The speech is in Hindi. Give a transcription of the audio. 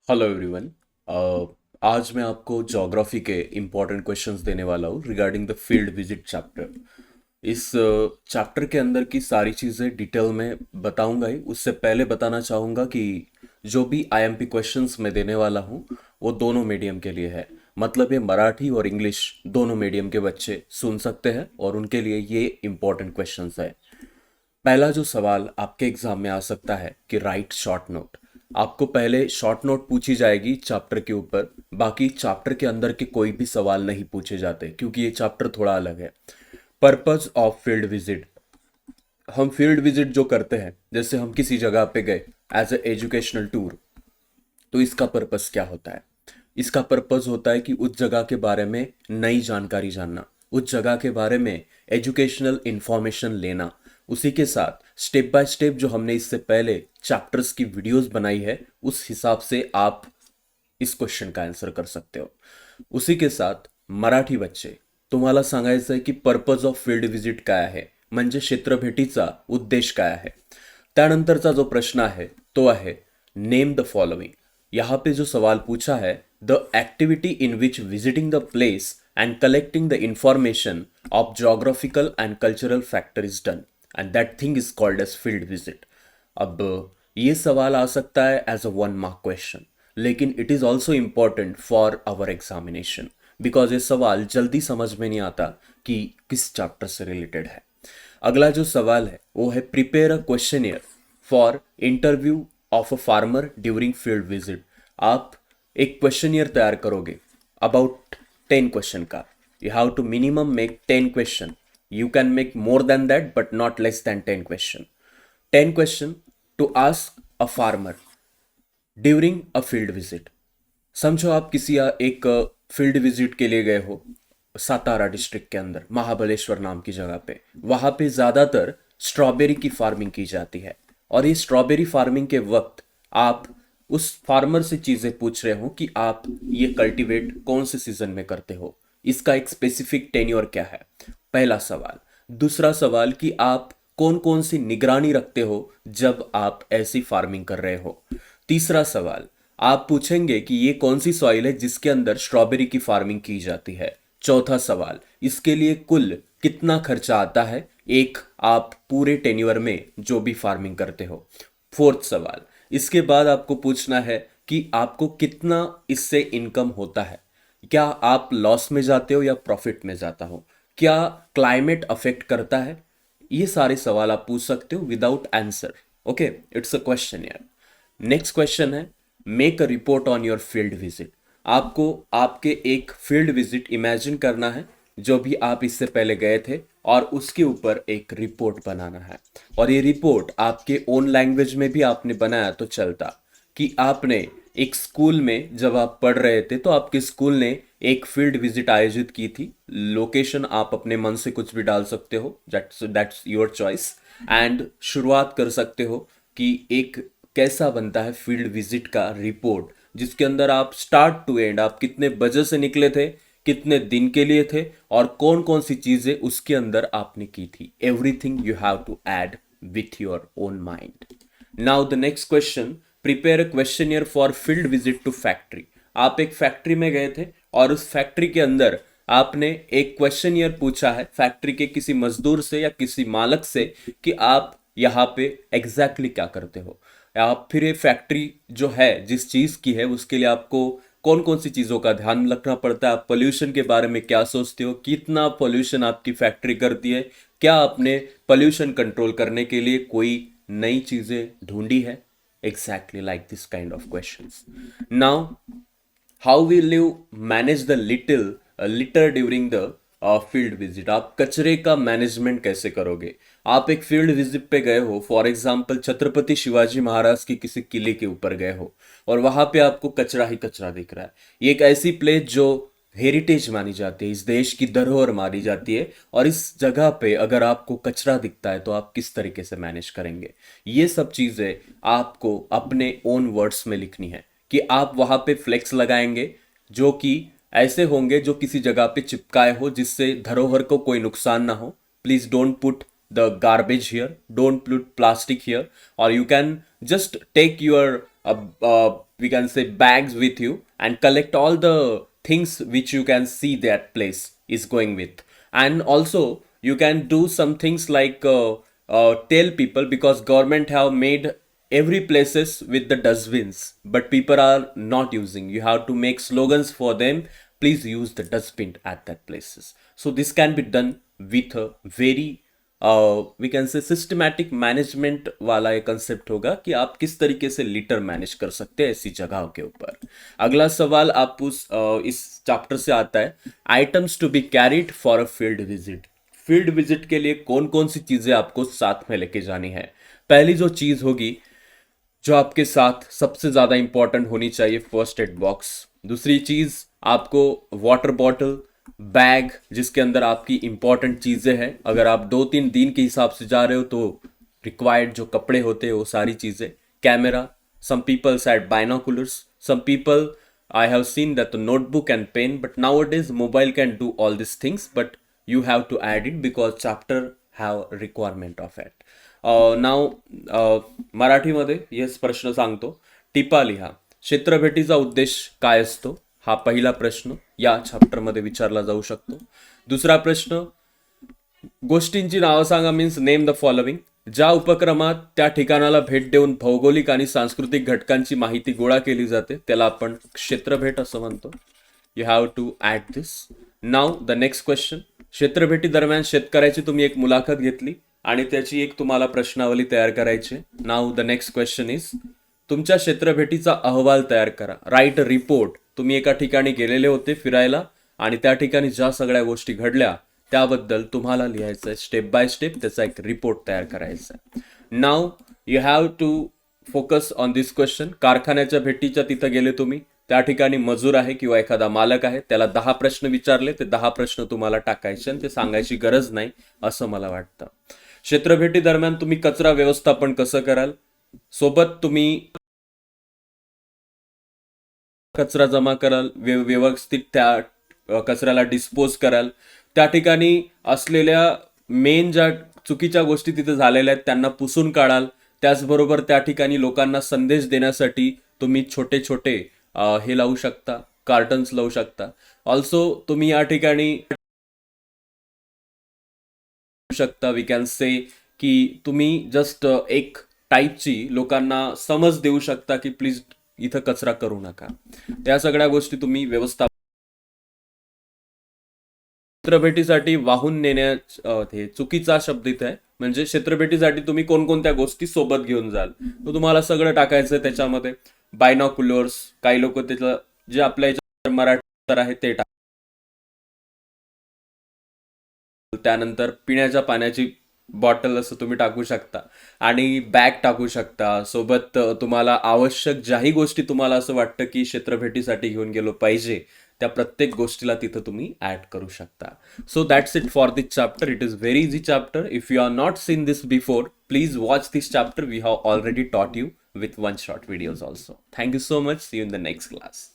Hello everyone. आज मैं आपको ज्योग्राफी के इम्पोर्टेंट क्वेश्चंस देने वाला हूँ regarding the field visit chapter. इस चैप्टर के अंदर की सारी चीज़ें डिटेल में बताऊंगा ही। उससे पहले बताना चाहूँगा कि जो भी आईएमपी क्वेश्चंस मैं देने वाला हूँ वो दोनों मीडियम के लिए है। मतलब ये मराठी और इंग्लिश दोनों मीडियम के बच्चे सुन सकते हैं और उनके लिए ये इम्पोर्टेंट क्वेश्चंस है। पहला जो सवाल आपके एग्जाम में आ सकता है कि राइट शॉर्ट नोट। आपको पहले शॉर्ट नोट पूछी जाएगी चैप्टर के ऊपर। बाकी चैप्टर के अंदर के कोई भी सवाल नहीं पूछे जाते क्योंकि ये चैप्टर थोड़ा अलग है। Purpose of field visit. हम फील्ड विजिट जो करते हैं, जैसे हम किसी जगह पे गए एज ए एजुकेशनल टूर, तो इसका पर्पस क्या होता है? इसका पर्पस होता है कि उस जगह के बारे में नई जानकारी जानना, उस जगह के बारे में एजुकेशनल इंफॉर्मेशन लेना। उसी के साथ स्टेप बाय स्टेप जो हमने इससे पहले चैप्टर्स की वीडियोस बनाई है, उस हिसाब से आप इस क्वेश्चन का आंसर कर सकते हो। उसी के साथ मराठी बच्चे, तुम्हाला सांगायचं आहे की पर्पज ऑफ फील्ड विजिट काय आहे, म्हणजे क्षेत्र भेटीचा उद्देश काय आहे। त्यानंतरचा जो प्रश्न आहे तो आहे नेम द फॉलोइंग। यहाँ पे जो सवाल पूछा है, the activity in which visiting the place and collecting the information of geographical and cultural factor is done and that thing is called as field visit. अब ये सवाल आ सकता है एज अ 1 मार्क क्वेश्चन, लेकिन it is also important for our examination because ये सवाल जल्दी समझ में नहीं आता कि किस चैप्टर से रिलेटेड है। अगला जो सवाल है वो है prepare a questionnaire for interview of a farmer during field visit. आप एक क्वेश्चनियर तैयार करोगे अबाउट 10 क्वेश्चन का। You have to minimum make 10 question. You can make more than that but not less than 10 question. 10 question to ask a farmer during a field visit. समझो आप किसी एक फील्ड विजिट के लिए गए हो सातारा डिस्ट्रिक्ट के अंदर, महाबलेश्वर नाम की जगह पे। वहां पे ज्यादातर स्ट्रॉबेरी की फार्मिंग की जाती है और ये स्ट्रॉबेरी फार्मिंग के वक्त आप उस फार्मर से चीजें पूछ रहे हो कि आप ये कल्टीवेट कौन से सीजन में करते हो, इसका एक स्पेसिफिक टेन्योर क्या है, पहला सवाल। दूसरा सवाल कि आप कौन कौन सी निगरानी रखते हो जब आप ऐसी फार्मिंग कर रहे हो। तीसरा सवाल आप पूछेंगे कि ये कौन सी सॉइल है जिसके अंदर स्ट्रॉबेरी की फार्मिंग की जाती है। चौथा सवाल, इसके लिए कुल कितना खर्चा आता है एक आप पूरे टेन्योर में जो भी फार्मिंग करते हो। फोर्थ सवाल, इसके बाद आपको पूछना है कि आपको कितना इससे इनकम होता है। क्या आप लॉस में जाते हो या प्रॉफिट में जाता हो? क्या क्लाइमेट अफेक्ट करता है? ये सारे सवाल आप पूछ सकते हो without answer. Okay, it's a question यार। नेक्स्ट क्वेश्चन है make a report on your field visit. आपको आपके एक फील्ड विजिट इमेजिन करना है जो भी आप इससे पहले गए थे और उसके ऊपर एक रिपोर्ट बनाना है। और ये रिपोर्ट आपके ओन लैंग्वेज में भी आपने बनाया तो चलता, कि आपने एक स्कूल में जब आप पढ़ रहे थे तो आपके स्कूल ने एक फील्ड विजिट आयोजित की थी। लोकेशन आप अपने मन से कुछ भी डाल सकते हो, दैट्स योर चॉइस। एंड शुरुआत कर सकते हो कि एक कैसा बनता है फील्ड विजिट का रिपोर्ट, जिसके अंदर आप स्टार्ट टू एंड आप कितने बजे से निकले थे, कितने दिन के लिए थे और कौन कौन सी चीजें उसके अंदर आपने की थी। Everything you have to add with your own mind. Now the next question, prepare a questionnaire for field visit to factory. आप एक फैक्ट्री में गए थे और उस फैक्ट्री के अंदर आपने एक क्वेश्चनियर पूछा है फैक्ट्री के किसी मजदूर से या किसी मालक से कि आप यहाँ पे एग्जैक्टली क्या करते हो। आप फिर ये फैक्ट्री जो है जिस चीज़ की है उसके लिए आपको कौन कौन सी चीज़ों का ध्यान रखना पड़ता है, आप पोल्यूशन के बारे में क्या सोचते हो, कितना पोल्यूशन आपकी फैक्ट्री करती है, क्या आपने पोल्यूशन कंट्रोल करने के लिए कोई नई चीज़ें ढूंढी है। Exactly like this kind of questions. Now how will you manage the litre during the field visit. आप कचरे का मैनेजमेंट कैसे करोगे? आप एक फील्ड विजिट पे गए हो, फॉर एग्जाम्पल छत्रपति शिवाजी महाराज की किसी किले के ऊपर गए हो और वहां पे आपको कचरा ही कचरा दिख रहा है। ये एक ऐसी प्लेस जो हेरिटेज मानी जाती है, इस देश की धरोहर मानी जाती है, और इस जगह पे अगर आपको कचरा दिखता है तो आप किस तरीके से मैनेज करेंगे। ये सब चीजें आपको अपने ओन वर्ड्स में लिखनी है कि आप वहां पे फ्लेक्स लगाएंगे जो कि ऐसे होंगे जो किसी जगह पे चिपकाए हो जिससे धरोहर को कोई नुकसान ना हो। Please don't put the garbage here, don't put plastic here, और you can just take your we can say bags with you and collect all the things which you can see that place is going with. And also you can do some things like tell people, because government have made every places with the dustbins but people are not using, you have to make slogans for them, please use the dustbin at that places. So this can be done with a very we can say systematic management वाला एक कंसेप्ट होगा कि आप किस तरीके से लिटर मैनेज कर सकते हैं ऐसी जगहों के ऊपर। अगला सवाल आप इस चैप्टर से आता है, items to be carried for a field visit. Field visit के लिए कौन कौन सी चीजें आपको साथ में लेके जानी है। पहली जो चीज होगी जो आपके साथ सबसे ज्यादा इंपॉर्टेंट होनी चाहिए, फर्स्ट एड बॉक्स। दूसरी चीज आपको वाटर बॉटल, बैग जिसके अंदर आपकी इंपॉर्टेंट चीजें हैं, अगर आप 2-3 दिन के हिसाब से जा रहे हो तो रिक्वायर्ड जो कपड़े होते हैं वो सारी चीजें, camera, some people said binoculars, some people I have seen that the notebook and pen, but nowadays mobile can do all these things, but you have to add it because chapter have requirement of it. नाव मराठीमध्ये येस प्रश्न सांगतो, टिपा लिहा, क्षेत्रभेटीचा उद्देश काय असतो, हा पहिला प्रश्न या चॅप्टरमध्ये विचारला जाऊ शकतो। दुसरा प्रश्न, गोष्टींची नावं सांगा, मीन्स नेम द फॉलोइंग। ज्या उपक्रमात त्या ठिकाणाला भेट देऊन भौगोलिक आणि सांस्कृतिक घटकांची माहिती गोळा केली जाते त्याला आपण क्षेत्रभेट असं म्हणतो। You have to add this. Now the next question, क्षेत्रभेटी दरम्यान शेतकऱ्याची तुम्ही एक मुलाखत घेतली आणि त्याची एक तुम्हाला प्रश्नावली तयार करायची। नाव द नेक्स्ट क्वेश्चन इज, तुमच्या क्षेत्रभेटीचा अहवाल तयार करा, राईट अ रिपोर्ट। तुम्ही एका ठिकाणी गेलेले होते फिरायला आणि त्या ठिकाणी ज्या सगळ्या गोष्टी घडल्या त्याबद्दल तुम्हाला लिहायचं आहे, स्टेप बाय स्टेप त्याचा एक रिपोर्ट तयार करायचा आहे। Now you have to focus on this question. कारखान्याच्या भेटीच्या तिथं गेले तुम्ही, त्या ठिकाणी मजूर आहे किंवा एखादा मालक आहे, त्याला 10 प्रश्न विचारले, ते 10 प्रश्न तुम्हाला टाकायचे आणि ते सांगायची गरज नाही असं मला वाटतं। क्षेत्रभेटी दरम्यान तुम्ही कचरा व्यवस्थापन कसं कराल, सोबत तुम्ही कचरा जमा कराल, व्यवस्थित त्या कचऱ्याला डिस्पोज कराल, त्या ठिकाणी असलेल्या मेन ज्या चुकीच्या गोष्टी तिथे झालेल्या आहेत त्यांना पुसून काढाल। त्याचबरोबर त्या ठिकाणी लोकांना संदेश देण्यासाठी तुम्ही छोटे छोटे हे लावू शकता, कार्टन्स लावू शकता। ऑल्सो तुम्ही या ठिकाणी शकता, वी कॅन से की तुम्ही जस्ट एक टाईपची लोकांना समज देऊ शकता की प्लीज इथं कचरा करू नका। त्या सगळ्या गोष्टी तुम्ही व्यवस्था क्षेत्रभेटीसाठी वाहून नेण्या हे चुकीचा शब्द इथे आहे, म्हणजे क्षेत्रभेटीसाठी तुम्ही कोणकोणत्या गोष्टी सोबत घेऊन जाल तर तुम्हाला सगळं टाकायचं आहे त्याच्यामध्ये। बायनॉक्युलर्स, काही लोक त्याचं जे आपल्या याच्यात मराठी आहे ते टाक, त्यानंतर पिण्याच्या पाण्याची बॉटल असं तुम्ही टाकू शकता आणि बॅग टाकू शकता। सोबत तुम्हाला आवश्यक ज्याही गोष्टी तुम्हाला असं वाटतं की क्षेत्रभेटीसाठी घेऊन गेलो पाहिजे त्या प्रत्येक गोष्टीला तिथं तुम्ही ऍड करू शकता। So that's it for this chapter. It is very easy chapter. If you are not seen this before, please watch this chapter. We have already taught you with one short videos also. Thank you so much. See you in the next class.